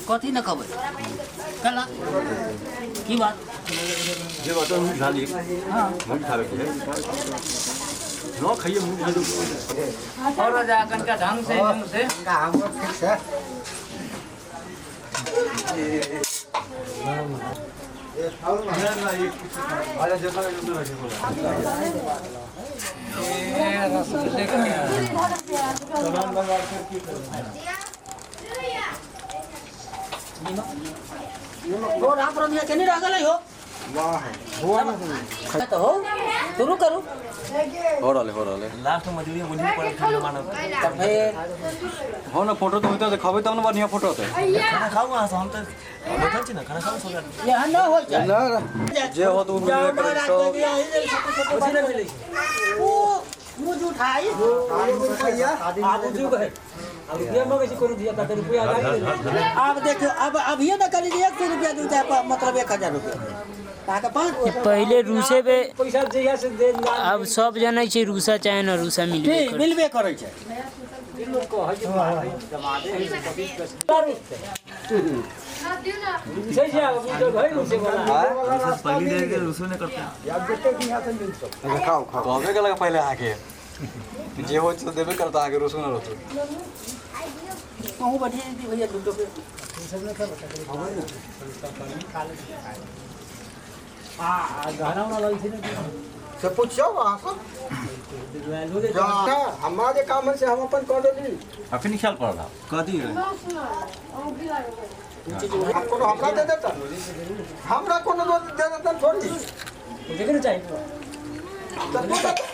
कथी न खबर कला की बात ये बात हम झाली हां हम खा रहे हैं नो खाइए मुंह में दो और जाकन का ढंग से हमको फिक्स है आजा जैसा उधर रखे बोला ये रसगुल्ले का सलाम लगा कर की हो राम रमिया के नहीं रह गले हो वाह हुआ ना तो हो शुरू करू हो रहा लास्ट में मजूरी बुझी पड़े खाना मानव तब फिर हो ना फोटो तो होता दिखाबे तब ना बढ़िया फोटो होता खाना खाऊ वहां से हम तो बैठल छी ना खाना खाऊ सो यहाँ न हो जाए ना जे हो तो मिले करे तो कुछ नहीं मिले वो मुझ उठाई आप जो है अब रुपया में कैसे करू दिया ता रुपया आ गई अब देखो अब ये ना कर 100 रुपया दूता मतलब 1000 रुपया ताका 5 पहले रूसे पे पैसा जइया से दे अब सब जानै छै रूसा चाहे न रूसा मिलबे करे छै लोग को हज जमा दे सही है अब जो भाई उसे बोला पहली देर के रुसु ने करते यार बेटे की हाथ में खाओ कहबे के लगा पहले आके जे हो तो देबे करता आगे रुसु न रहतो कहूं बढ़िया दी भैया दूध पे गाना वाला लगी थी ना से पूछो वहां से हमारे काम से हम अपन कर देली अखनी ख्याल पड़ रहा कदी हमको हमरा दे देता हमरा कोनो दे देता थोड़ी मुझे क्या चाहिए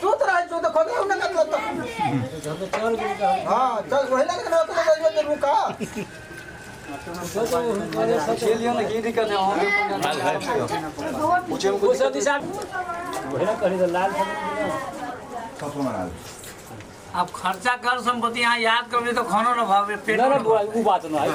तू तो रहा तो खोले उन्हें कर लेता हां चल वही लग ना तो दे रुका खेलियो ना की दिक्कत है पूछे वो सब दिशा वही कर दे लाल अब खर्चा कर संपत्ति यहाँ याद कर तो खाना ना भावे पेट ना वो बात ना है